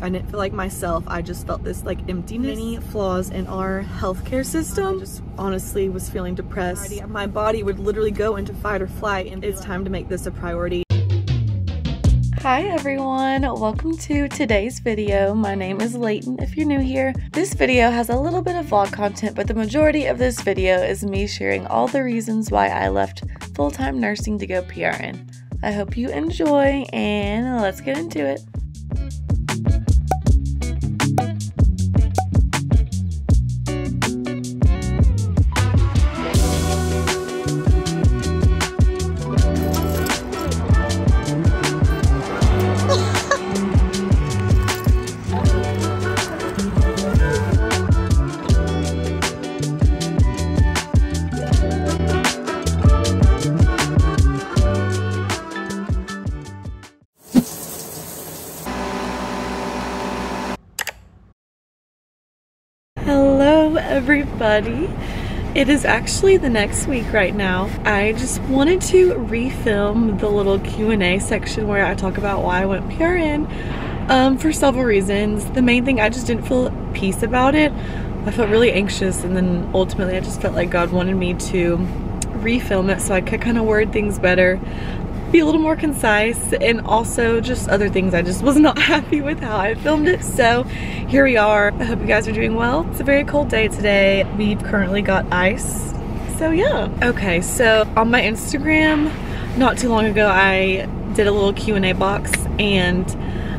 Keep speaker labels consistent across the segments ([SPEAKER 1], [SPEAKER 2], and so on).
[SPEAKER 1] I didn't feel like myself. I just felt this like emptiness. Many flaws in our healthcare system. I just honestly was feeling depressed. My body would literally go into fight or flight, and it's time to make this a priority. Hi everyone, welcome to today's video. My name is Leighton if you're new here. This video has a little bit of vlog content, but the majority of this video is me sharing all the reasons why I left full-time nursing to go PRN. I hope you enjoy, and let's get into it. Hello everybody. It is actually the next week right now. I just wanted to refilm the little Q&A section where I talk about why I went PRN for several reasons. The main thing, I just didn't feel at peace about it. I felt really anxious, and then ultimately I just felt like God wanted me to refilm it so I could kind of word things better, be a little more concise, and also just other things. I just was not happy with how I filmed it, so here we are. I hope you guys are doing well. It's a very cold day today. We've currently got ice, so yeah. Okay, so on my Instagram not too long ago I did a little Q&A box, and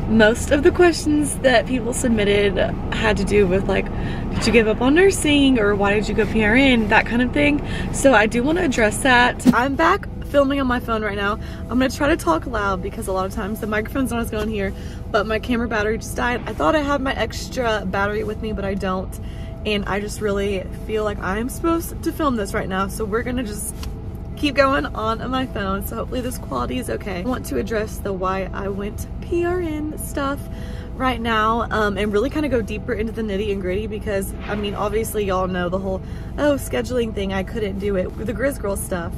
[SPEAKER 1] most of the questions that people submitted had to do with like, did you give up on nursing, or why did you go PRN, that kind of thing. So I do want to address that. I'm back filming on my phone right now. I'm gonna try to talk loud because a lot of times the microphone's not as going here, but my camera battery just died. I thought I had my extra battery with me, but I don't, and I just really feel like I'm supposed to film this right now, so we're gonna just keep going on my phone. So hopefully this quality is okay. I want to address the why I went PRN stuff right now, and really kind of go deeper into the nitty and gritty, because I mean obviously y'all know the whole scheduling thing. I couldn't do it with the Grizz Girl stuff,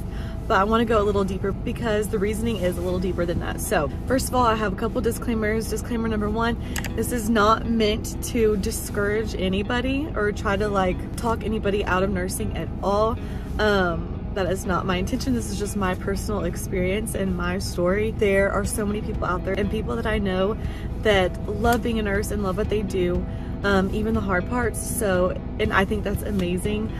[SPEAKER 1] but I want to go a little deeper because the reasoning is a little deeper than that. So first of all, I have a couple disclaimers. Disclaimer number one, this is not meant to discourage anybody or try to like talk anybody out of nursing at all. That is not my intention. This is just my personal experience and my story. There are so many people out there, and people that I know that love being a nurse and love what they do, even the hard parts. So, and I think that's amazing.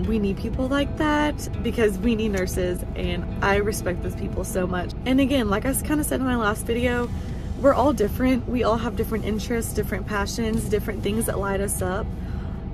[SPEAKER 1] We need people like that because we need nurses, and I respect those people so much. And again, like I kind of said in my last video, we're all different. We all have different interests, different passions, different things that light us up.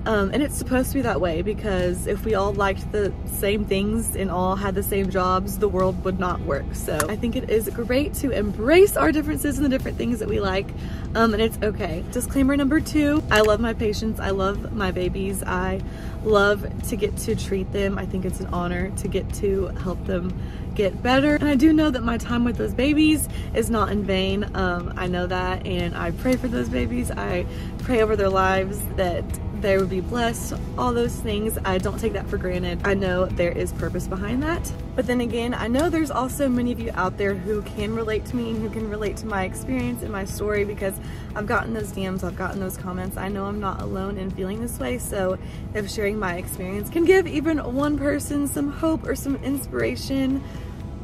[SPEAKER 1] And it's supposed to be that way, because if we all liked the same things and all had the same jobs, the world would not work. So I think it is great to embrace our differences and the different things that we like, and it's okay. Disclaimer number two, I love my patients. I love my babies. I love to get to treat them. I think it's an honor to get to help them get better. And I do know that my time with those babies is not in vain. I know that, and I pray for those babies. I pray over their lives that they would be blessed, all those things. I don't take that for granted. I know there is purpose behind that. But then again, I know there's also many of you out there who can relate to me and who can relate to my experience and my story, because I've gotten those DMs, I've gotten those comments. I know I'm not alone in feeling this way. So if sharing my experience can give even one person some hope or some inspiration,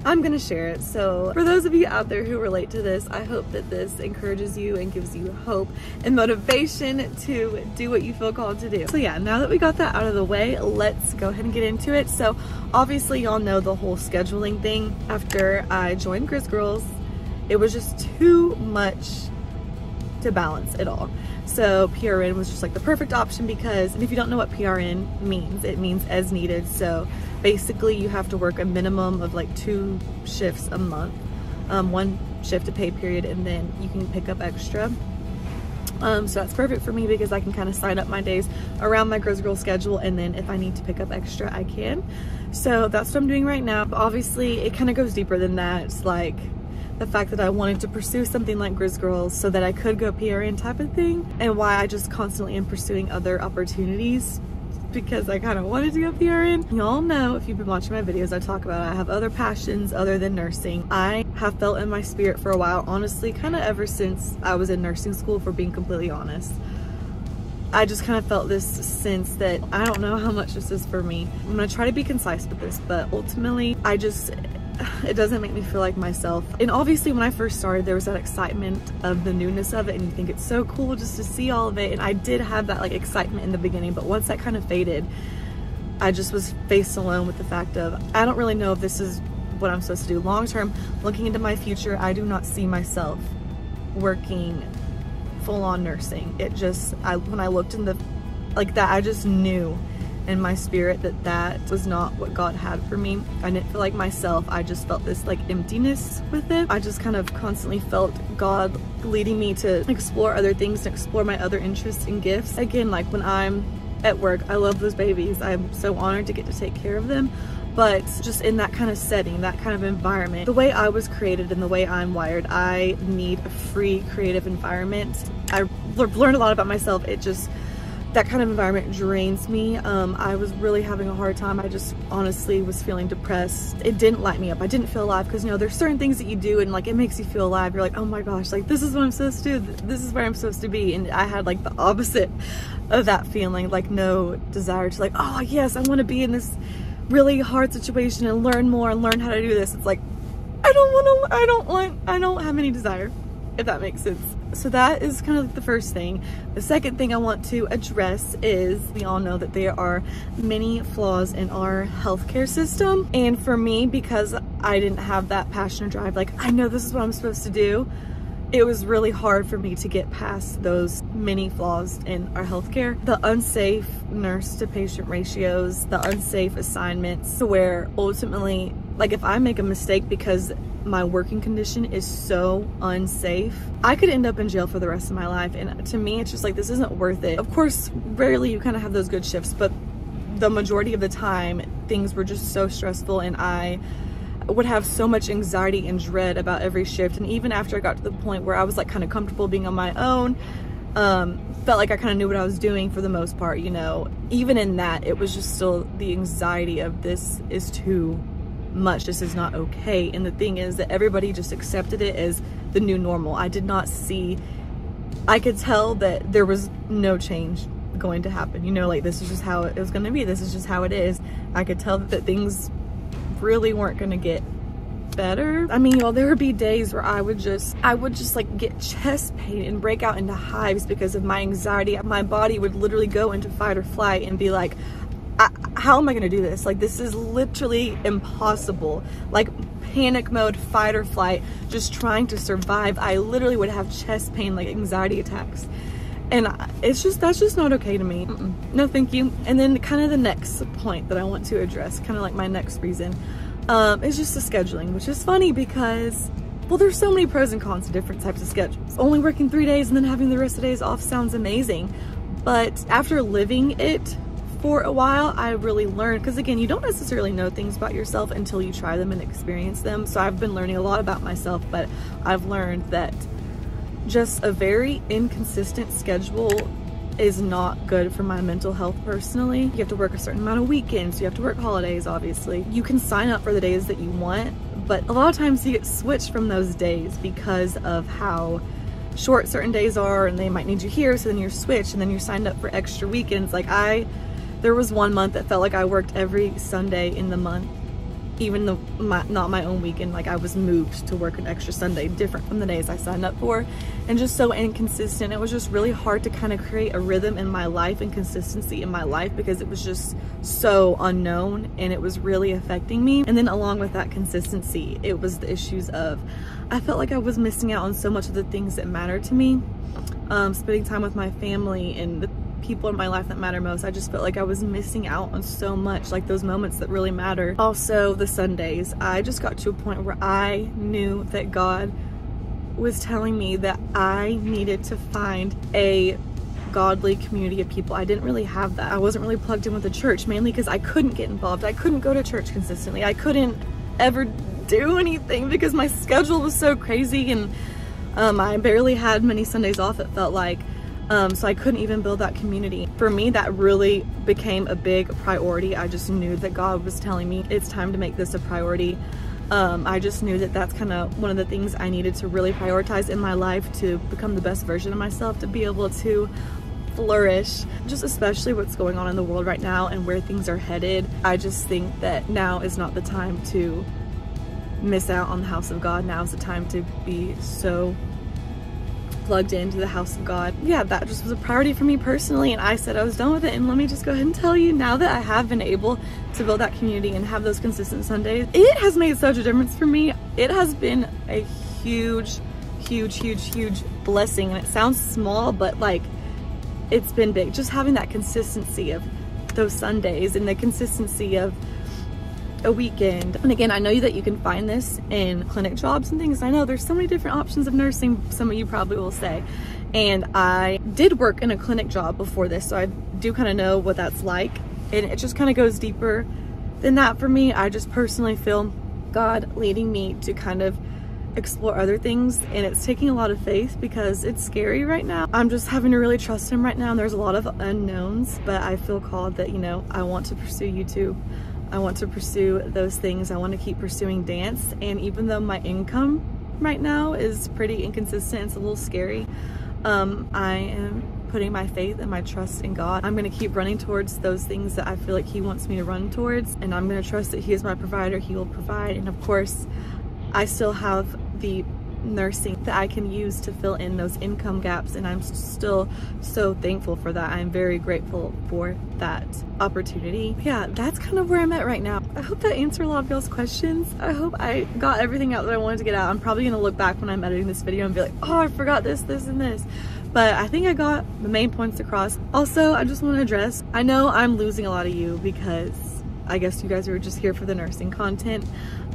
[SPEAKER 1] I'm gonna share it. So for those of you out there who relate to this, I hope that this encourages you and gives you hope and motivation to do what you feel called to do. So yeah, now that we got that out of the way, let's go ahead and get into it. So obviously y'all know the whole scheduling thing. After I joined Grizz Girls, it was just too much to balance it all. So PRN was just like the perfect option, because, and if you don't know what PRN means, it means as needed. So basically you have to work a minimum of like 2 shifts a month, 1 shift a pay period, and then you can pick up extra. So that's perfect for me because I can kind of sign up my days around my Grizz Girl schedule, and then if I need to pick up extra, I can. So that's what I'm doing right now. But obviously it kind of goes deeper than that. It's like the fact that I wanted to pursue something like Grizz Girls so that I could go PRN type of thing, and why I just constantly am pursuing other opportunities because I kind of wanted to go PRN. Y'all know, if you've been watching my videos, I talk about I have other passions other than nursing. I have felt in my spirit for a while, honestly, kind of ever since I was in nursing school, for being completely honest. I just kind of felt this sense that I don't know how much this is for me. I'm gonna try to be concise with this, but ultimately it doesn't make me feel like myself. And obviously when I first started, there was that excitement of the newness of it, and you think it's so cool just to see all of it. And I did have that like excitement in the beginning, but once that kind of faded, I just was faced alone with the fact of, I don't really know if this is what I'm supposed to do. Long term, looking into my future, I do not see myself working full-on nursing. It just, when I looked in like that, I just knew in my spirit that that was not what God had for me. I didn't feel like myself. I just felt this like emptiness with it. I just kind of constantly felt God leading me to explore other things, to explore my other interests and gifts. Again, like when I'm at work, I love those babies. I'm so honored to get to take care of them. But just in that kind of setting, that kind of environment, the way I was created and the way I'm wired, I need a free creative environment. I learned a lot about myself. It just, that kind of environment drains me. I was really having a hard time. I just honestly was feeling depressed. It didn't light me up. I didn't feel alive, because you know, there's certain things that you do and like it makes you feel alive. You're like, oh my gosh, like this is what I'm supposed to do. This is where I'm supposed to be. And I had like the opposite of that feeling, like no desire to like, oh yes, I want to be in this really hard situation and learn more and learn how to do this. It's like, I don't have any desire, if that makes sense. So that is kind of like the first thing. The second thing I want to address is, we all know that there are many flaws in our healthcare system. And for me, because I didn't have that passion or drive, like I know this is what I'm supposed to do, it was really hard for me to get past those many flaws in our healthcare. The unsafe nurse to patient ratios, the unsafe assignments, to where ultimately, like if I make a mistake because my working condition is so unsafe, I could end up in jail for the rest of my life. And to me, it's just like, this isn't worth it. Of course, rarely you kind of have those good shifts, but the majority of the time, things were just so stressful, and I would have so much anxiety and dread about every shift. And even after I got to the point where I was like kind of comfortable being on my own, felt like I kind of knew what I was doing for the most part, you know, even in that, it was just still the anxiety of, this is too much, this is not okay. And the thing is that everybody just accepted it as the new normal. I did not see, I could tell that there was no change going to happen, you know, like this is just how it was going to be, this is just how it is. I could tell that things really weren't gonna get better. I mean, y'all, there would be days where I would just like get chest pain and break out into hives because of my anxiety. My body would literally go into fight or flight and be like, how am I gonna do this? Like, this is literally impossible. Like panic mode, fight or flight, just trying to survive. I literally would have chest pain, like anxiety attacks. And it's just, that's just not okay to me. No, thank you. And then kind of the next point that I want to address, kind of like my next reason, is just the scheduling, which is funny because, well, there's so many pros and cons to different types of schedules. Only working 3 days and then having the rest of the days off sounds amazing. But after living it for a while, I really learned, because again, you don't necessarily know things about yourself until you try them and experience them. So I've been learning a lot about myself, but I've learned that just a very inconsistent schedule is not good for my mental health personally. You have to work a certain amount of weekends, you have to work holidays, obviously. You can sign up for the days that you want, but a lot of times you get switched from those days because of how short certain days are, and they might need you here, so then you're switched, and then you're signed up for extra weekends. Like there was one month that felt like I worked every Sunday in the month, even though not my own weekend. Like I was moved to work an extra Sunday, different from the days I signed up for, and just so inconsistent. It was just really hard to kind of create a rhythm in my life and consistency in my life, because it was just so unknown and it was really affecting me. And then along with that consistency, it was the issues of, I felt like I was missing out on so much of the things that mattered to me. Spending time with my family and the people in my life that matter most. I just felt like I was missing out on so much, like those moments that really matter. Also, the Sundays, I just got to a point where I knew that God was telling me that I needed to find a godly community of people. I didn't really have that. I wasn't really plugged in with the church, mainly because I couldn't get involved. I couldn't go to church consistently. I couldn't ever do anything because my schedule was so crazy, and I barely had many Sundays off, it felt like. So I couldn't even build that community. For me, that really became a big priority. I just knew that God was telling me it's time to make this a priority. I just knew that that's kind of one of the things I needed to really prioritize in my life to become the best version of myself, to be able to flourish, just especially what's going on in the world right now and where things are headed. I just think that now is not the time to miss out on the house of God. Now is the time to be so plugged into the house of God. Yeah, that just was a priority for me personally, and I said I was done with it. And let me just go ahead and tell you, now that I have been able to build that community and have those consistent Sundays, it has made such a difference for me. It has been a huge blessing, and it sounds small, but like, it's been big. Just having that consistency of those Sundays and the consistency of a weekend. And again, I know that you can find this in clinic jobs and things. I know there's so many different options of nursing, some of you probably will say. And I did work in a clinic job before this, so I do kind of know what that's like. And it just kind of goes deeper than that for me. I just personally feel God leading me to kind of explore other things, and it's taking a lot of faith because it's scary right now. I'm just having to really trust him right now, and there's a lot of unknowns, but I feel called that, you know, I want to pursue YouTube. I want to pursue those things. I want to keep pursuing dance, and even though my income right now is pretty inconsistent, it's a little scary, I am putting my faith and my trust in God. I'm going to keep running towards those things that I feel like he wants me to run towards, and I'm going to trust that he is my provider. He will provide, and of course I still have the nursing that I can use to fill in those income gaps, and I'm still so thankful for that. I'm very grateful for that opportunity. Yeah, that's kind of where I'm at right now. I hope that answered a lot of y'all's questions. I hope I got everything out that I wanted to get out. I'm probably gonna look back when I'm editing this video and be like, oh, I forgot this, this, and this. But I think I got the main points across. Also, I just want to address, I know I'm losing a lot of you because I guess you guys were just here for the nursing content.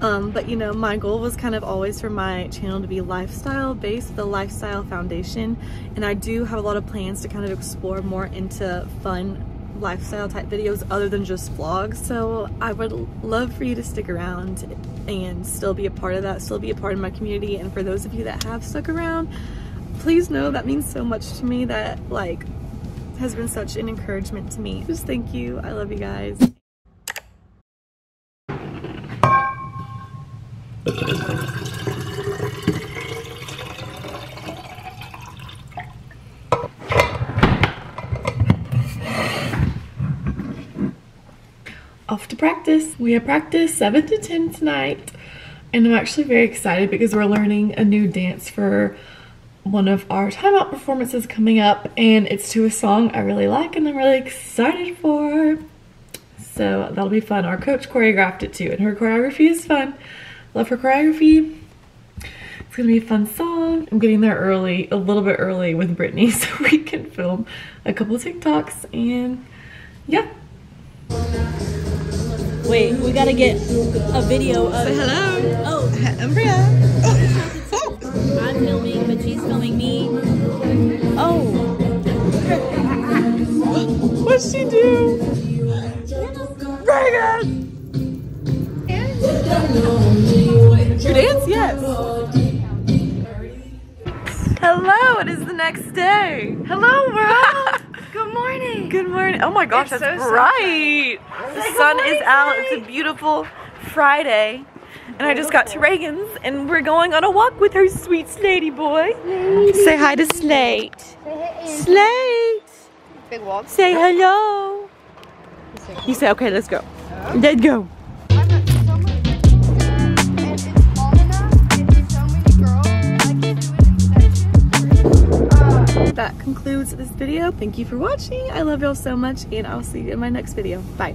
[SPEAKER 1] But you know, my goal was kind of always for my channel to be lifestyle based, the lifestyle foundation. And I do have a lot of plans to kind of explore more into fun lifestyle type videos other than just vlogs. So I would love for you to stick around and still be a part of that, still be a part of my community. And for those of you that have stuck around, please know that means so much to me. That like has been such an encouragement to me. Just thank you. I love you guys. Off to practice. We have practice 7 to 10 tonight, and I'm actually very excited because we're learning a new dance for one of our timeout performances coming up, and it's to a song I really like and I'm really excited for. So that'll be fun. Our coach choreographed it too, and her choreography is fun. Love her choreography. It's gonna be a fun song. I'm getting there early, a little bit early with Brittany so we can film a couple of TikToks, and yeah.
[SPEAKER 2] Wait, we gotta get a video of—
[SPEAKER 1] Say hello.
[SPEAKER 2] Oh,
[SPEAKER 1] I'm Bria.
[SPEAKER 2] I'm filming, but she's filming me. Oh.
[SPEAKER 1] What'd she do? Reagan! Your dance? Yes. Hello, it is the next day. Hello, world.
[SPEAKER 3] Good morning.
[SPEAKER 1] Good morning. Oh my gosh,
[SPEAKER 3] It's
[SPEAKER 1] that's
[SPEAKER 3] so
[SPEAKER 1] bright. The sun is out. It's a beautiful Friday. And I just got to Reagan's and we're going on a walk with her sweet Slatey boy. Say hi to Slate. Slate.
[SPEAKER 3] Big walk.
[SPEAKER 1] Say hello. You say, okay, let's go. Let's go.
[SPEAKER 3] I've got so much, and it's long enough, and there's so many girls, I can do it in sections.
[SPEAKER 1] That concludes this video. Thank you for watching. I love y'all so much, and I'll see you in my next video. Bye.